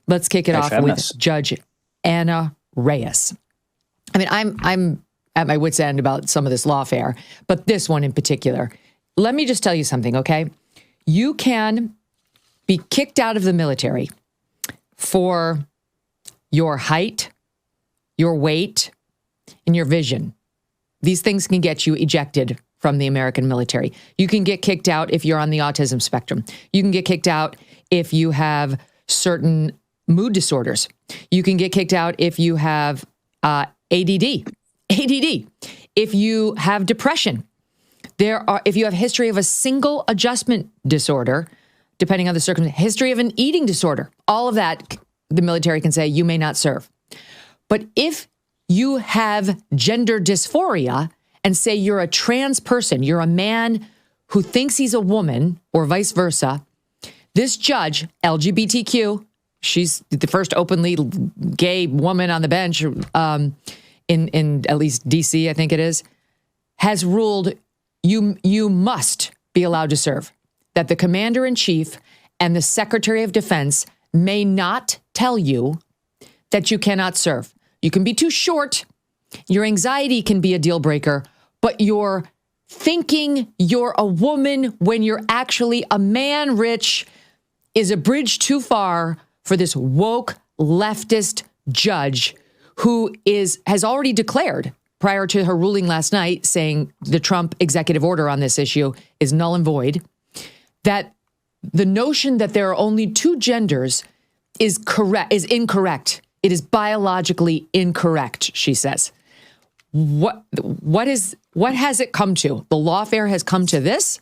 Let's kick it off with Judge Anna Reyes. I mean, I'm at my wit's end about some of this lawfare, but this one in particular. Let me just tell you something, okay? You can be kicked out of the military for your height, your weight, and your vision. These things can get you ejected from the American military. You can get kicked out if you're on the autism spectrum. You can get kicked out if you have certain mood disorders. You can get kicked out if you have ADD. If you have depression. If you have history of a single adjustment disorder, depending on the circumstance, history of an eating disorder, all of that, the military can say you may not serve. But if you have gender dysphoria and say you're a trans person, you're a man who thinks he's a woman or vice versa, this judge, LGBTQ, she's the first openly gay woman on the bench in at least DC, I think it is, has ruled you must be allowed to serve, that the commander-in-chief and the secretary of defense may not tell you that you cannot serve. You can be too short. Your anxiety can be a deal breaker, but you're thinking you're a woman when you're actually a man, Rich, is a bridge too far for this woke leftist judge who has already declared prior to her ruling last night saying the Trump executive order on this issue is null and void, that the notion that there are only two genders is incorrect. It is biologically incorrect, she says. What has it come to? The lawfare has come to this?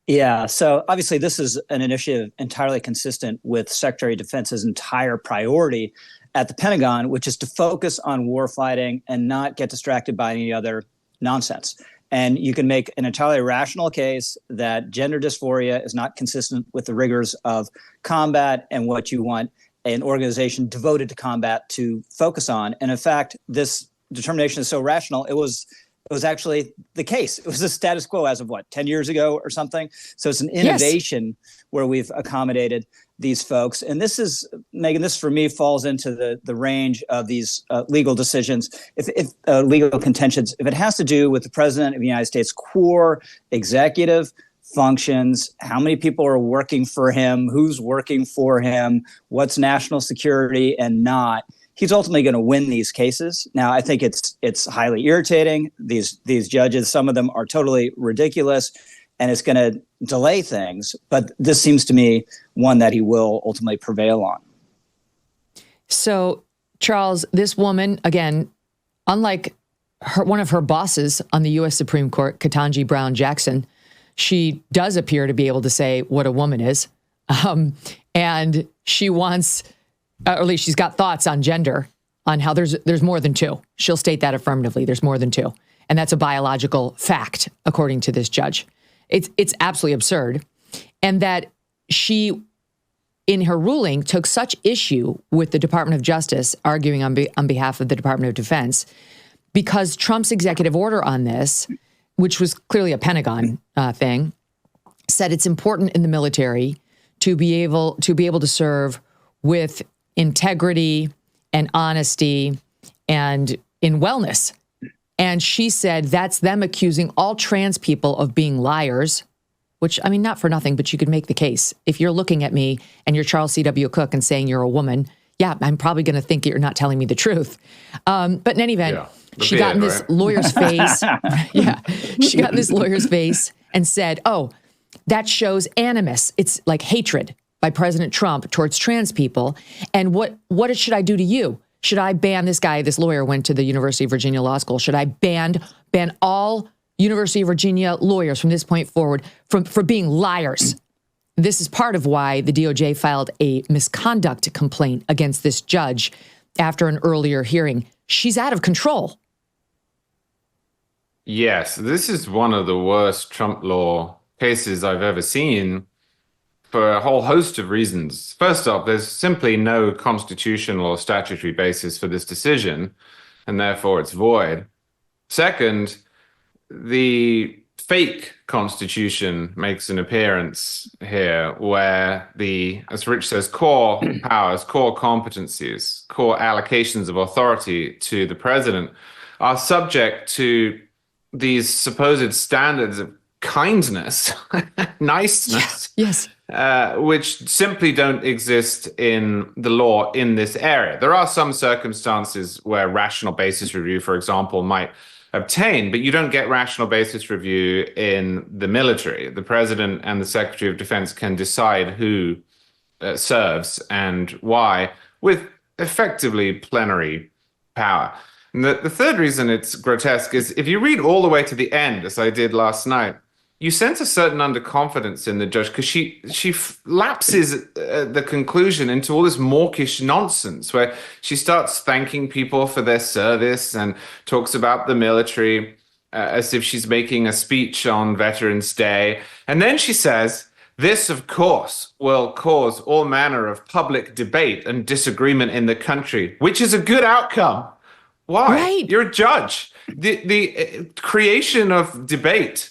Yeah, so obviously this is an initiative entirely consistent with Secretary of Defense's entire priority at the Pentagon, which is to focus on war fighting and not get distracted by any other nonsense. And you can make an entirely rational case that gender dysphoria is not consistent with the rigors of combat and what you want an organization devoted to combat to focus on. And in fact, this determination is so rational, it was actually the case. It was the status quo as of 10 years ago or something. So it's an innovation where we've accommodated these folks. And this is, Megyn, this for me falls into the range of these legal decisions, if legal contentions. If it has to do with the president of the United States' core executive functions, how many people are working for him, who's working for him, what's national security and not, he's ultimately going to win these cases. Now, I think it's highly irritating. These judges, some of them are totally ridiculous, and it's going to delay things. But this seems to me one that he will ultimately prevail on. So, Charles, this woman, again, unlike one of her bosses on the U.S. Supreme Court, Ketanji Brown Jackson, she does appear to be able to say what a woman is. And she wants, or at least she's got thoughts on gender, on how there's more than two. She'll state that affirmatively. There's more than two. And that's a biological fact, according to this judge. It's absolutely absurd. And that she, in her ruling, took such issue with the Department of Justice, arguing on behalf of the Department of Defense, because Trump's executive order on this, which was clearly a Pentagon thing, said it's important in the military to be able to serve with integrity and honesty and in wellness. And she said that's them accusing all trans people of being liars, which, I mean, not for nothing, but you could make the case. If you're looking at me and you're Charles C.W. Cooke and saying you're a woman, yeah, I'm probably going to think you're not telling me the truth. But in any event, she got in this lawyer's face. She got in this lawyer's face and said, oh, that shows animus. It's like hatred by President Trump towards trans people. And what should I do to you? Should I ban this guy? This lawyer went to the University of Virginia Law School. Should I ban all University of Virginia lawyers from this point forward for being liars? This is part of why the DOJ filed a misconduct complaint against this judge after an earlier hearing. She's out of control. Yes, this is one of the worst Trump law cases I've ever seen for a whole host of reasons. First off, there's simply no constitutional or statutory basis for this decision, and therefore it's void. Second, the fake constitution makes an appearance here, where as Rich says, core powers, core competencies, core allocations of authority to the president are subject to these supposed standards of kindness, niceness, yes, which simply don't exist in the law in this area. There are some circumstances where rational basis review, for example, might obtain, but you don't get rational basis review in the military. The president and the Secretary of Defense can decide who serves and why with effectively plenary power. And the third reason it's grotesque is if you read all the way to the end, as I did last night, you sense a certain underconfidence in the judge because she lapses the conclusion into all this mawkish nonsense where she starts thanking people for their service and talks about the military as if she's making a speech on Veterans Day. And then she says, this, of course, will cause all manner of public debate and disagreement in the country, which is a good outcome. Why? Right. You're a judge. The creation of debate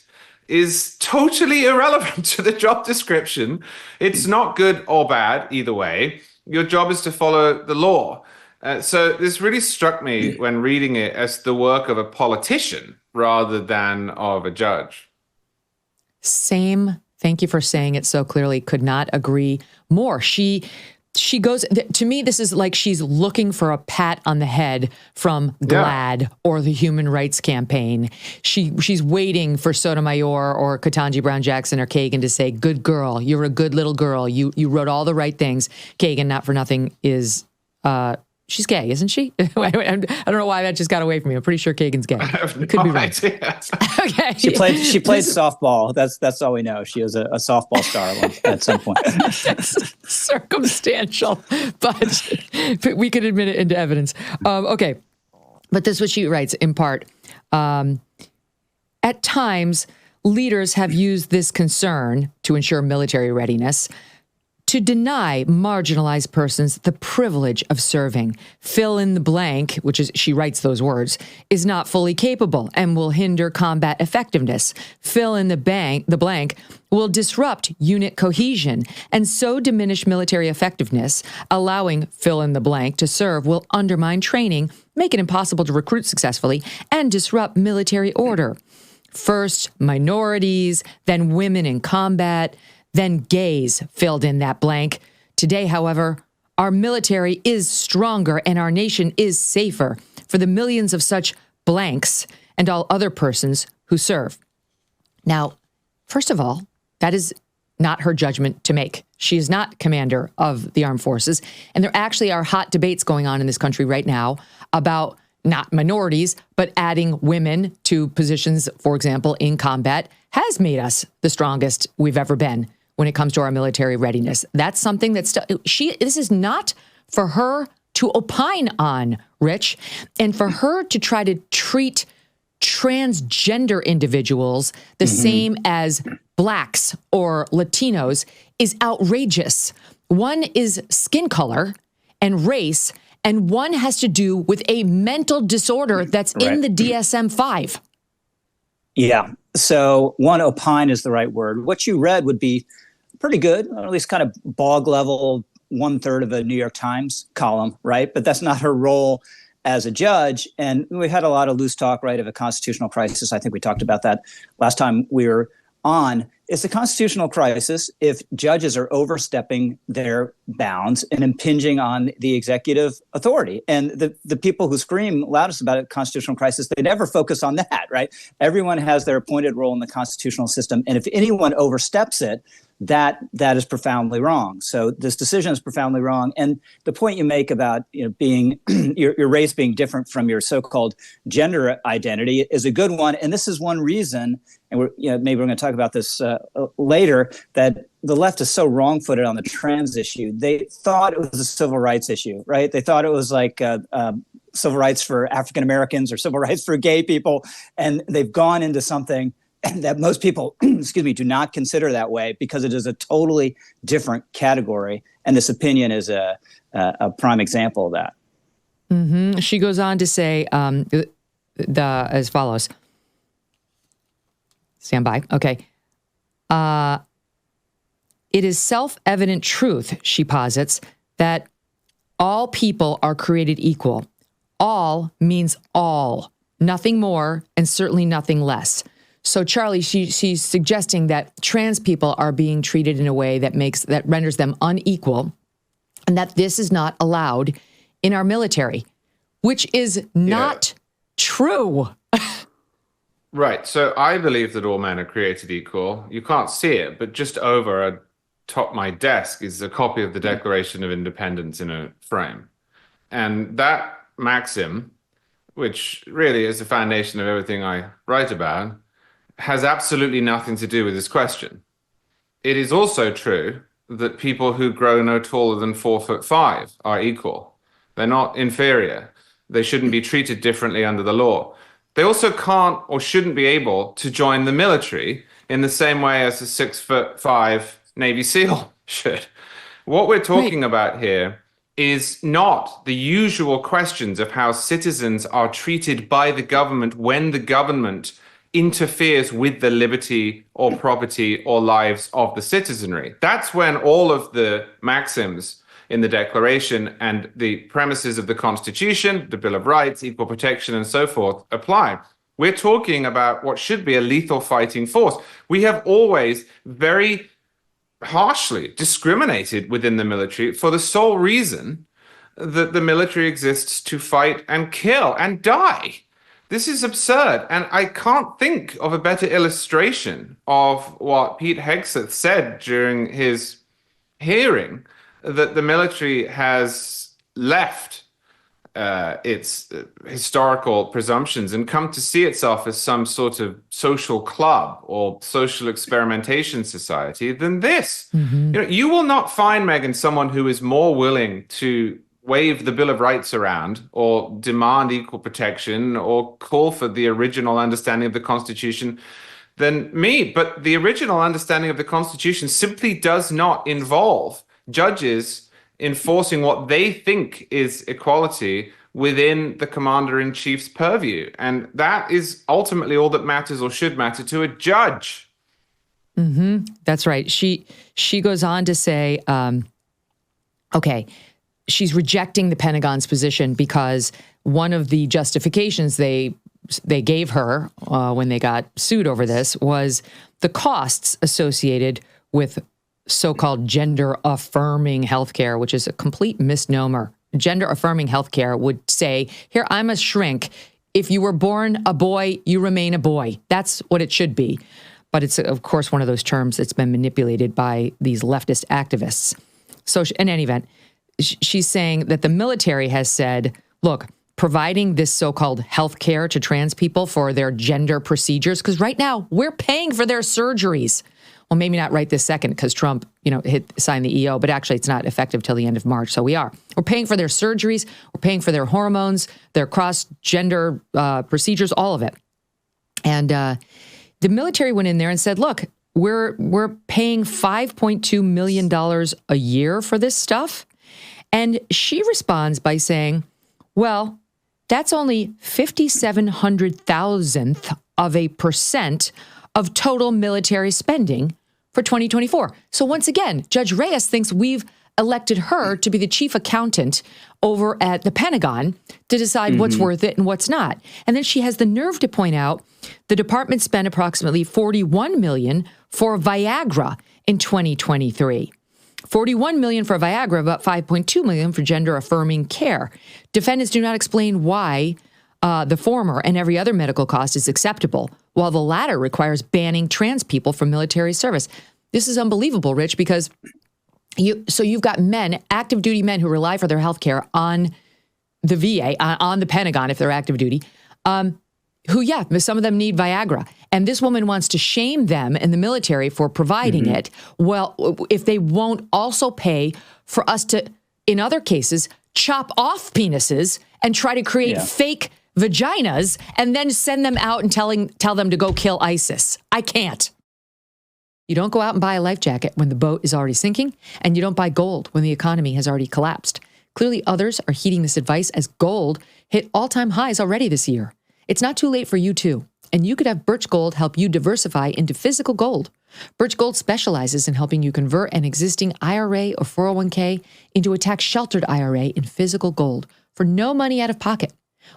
is totally irrelevant to the job description. It's not good or bad either way. Your job is to follow the law. So this really struck me when reading it as the work of a politician rather than of a judge. Same. Thank you for saying it so clearly. Could not agree more. She goes, to me, this is like she's looking for a pat on the head from GLAAD or the Human Rights Campaign. She's waiting for Sotomayor or Ketanji Brown Jackson or Kagan to say, good girl, you're a good little girl. You wrote all the right things. Kagan, not for nothing, is, she's gay, isn't she? I don't know why that just got away from me. I'm pretty sure Kagan's gay. I have no Could be right. idea. Okay. She played softball. That's all we know. She was a softball star at some point. That's circumstantial, but we could admit it into evidence. Okay. But this is what she writes in part. At times, leaders have used this concern to ensure military readiness to deny marginalized persons the privilege of serving. Fill in the blank, which is, she writes those words, is not fully capable and will hinder combat effectiveness. Fill in the blank will disrupt unit cohesion and so diminish military effectiveness. Allowing fill in the blank to serve will undermine training, make it impossible to recruit successfully, and disrupt military order. First, minorities, then women in combat, then gays filled in that blank. Today, however, our military is stronger and our nation is safer for the millions of such blanks and all other persons who serve. Now, first of all, that is not her judgment to make. She is not commander of the armed forces. And there actually are hot debates going on in this country right now about not minorities, but adding women to positions, for example, in combat has made us the strongest we've ever been when it comes to our military readiness. That's something that's this is not for her to opine on, Rich, and for her to try to treat transgender individuals the same as Blacks or Latinos is outrageous. One is skin color and race, and one has to do with a mental disorder that's in the DSM-5. Yeah. So one, opine is the right word. What you read would be pretty good, or at least kind of bog level, 1/3 of a New York Times column, right? But that's not her role as a judge. And we had a lot of loose talk, right, of a constitutional crisis. I think we talked about that last time we were on. It's a constitutional crisis if judges are overstepping their bounds and impinging on the executive authority. And the people who scream loudest about a constitutional crisis, they never focus on that, right? Everyone has their appointed role in the constitutional system. And if anyone oversteps it, that is profoundly wrong. So this decision is profoundly wrong. And the point you make about being your race being different from your so-called gender identity is a good one. And this is one reason, and maybe we're going to talk about this later, that the left is so wrong-footed on the trans issue. They thought it was a civil rights issue, right? They thought it was like civil rights for African Americans or civil rights for gay people, and they've gone into something that most people, do not consider that way because it is a totally different category. And this opinion is a prime example of that. Mm-hmm. She goes on to say as follows. Stand by. Okay. It is self-evident truth, she posits, that all people are created equal. All means all, nothing more, and certainly nothing less. So, Charlie, she's suggesting that trans people are being treated in a way that renders them unequal, and that this is not allowed in our military, which is not true. Right. So I believe that all men are created equal. You can't see it, but just over atop my desk is a copy of the Declaration of Independence in a frame. And that maxim, which really is the foundation of everything I write about, has absolutely nothing to do with this question. It is also true that people who grow no taller than 4'5" are equal. They're not inferior. They shouldn't be treated differently under the law. They also can't or shouldn't be able to join the military in the same way as a 6'5" Navy SEAL should. What we're talking about here is not the usual questions of how citizens are treated by the government when the government interferes with the liberty or property or lives of the citizenry. That's when all of the maxims in the Declaration and the premises of the Constitution, the Bill of Rights, equal protection, and so forth apply. We're talking about what should be a lethal fighting force. We have always very harshly discriminated within the military for the sole reason that the military exists to fight and kill and die. This is absurd. And I can't think of a better illustration of what Pete Hegseth said during his hearing, that the military has left its historical presumptions and come to see itself as some sort of social club or social experimentation society than this. Mm-hmm. You will not find, Megyn, someone who is more willing to wave the Bill of Rights around or demand equal protection or call for the original understanding of the Constitution than me. But the original understanding of the Constitution simply does not involve judges enforcing what they think is equality within the commander-in-chief's purview. And that is ultimately all that matters or should matter to a judge. Mm-hmm. That's right. She goes on to say, she's rejecting the Pentagon's position because one of the justifications they gave her when they got sued over this was the costs associated with so-called gender-affirming healthcare, which is a complete misnomer. Gender-affirming healthcare would say, here, I'm a shrink. If you were born a boy, you remain a boy. That's what it should be. But it's, of course, one of those terms that's been manipulated by these leftist activists. So in any event, she's saying that the military has said, look, providing this so-called health care to trans people for their gender procedures, because right now we're paying for their surgeries. Well, maybe not right this second because Trump, signed the EO, but actually it's not effective till the end of March. So we are. We're paying for their surgeries. We're paying for their hormones, their cross-gender procedures, all of it. And the military went in there and said, look, we're paying $5.2 million a year for this stuff. And she responds by saying, well, that's only 5,700,000th of a percent of total military spending for 2024. So once again, Judge Reyes thinks we've elected her to be the chief accountant over at the Pentagon to decide what's worth it and what's not. And then she has the nerve to point out the department spent approximately $41 million for Viagra in 2023. $41 million for Viagra, about $5.2 million for gender-affirming care. Defendants do not explain why the former and every other medical cost is acceptable, while the latter requires banning trans people from military service. This is unbelievable, Rich, because you've got men, active duty men who rely for their health care on the VA, on the Pentagon if they're active duty, who, some of them need Viagra. And this woman wants to shame them in the military for providing it. Well, if they won't also pay for us to, in other cases, chop off penises and try to create fake vaginas and then send them out and tell them to go kill ISIS. I can't. You don't go out and buy a life jacket when the boat is already sinking, and you don't buy gold when the economy has already collapsed. Clearly, others are heeding this advice as gold hit all-time highs already this year. It's not too late for you, too. and you could have Birch Gold help you diversify into physical gold. Birch Gold specializes in helping you convert an existing IRA or 401k into a tax-sheltered IRA in physical gold for no money out of pocket.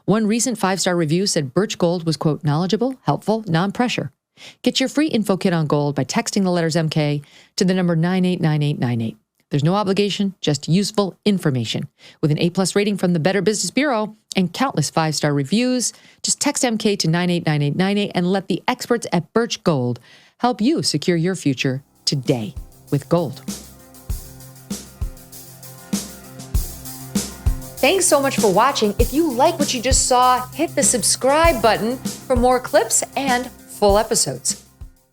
One recent 5-star review said Birch Gold was, quote, knowledgeable, helpful, non-pressure. Get your free info kit on gold by texting the letters MK to the number 989898. There's no obligation, just useful information. With an A+ rating from the Better Business Bureau and countless 5-star reviews, just text MK to 989898 and let the experts at Birch Gold help you secure your future today with gold. Thanks so much for watching. If you like what you just saw, hit the subscribe button for more clips and full episodes.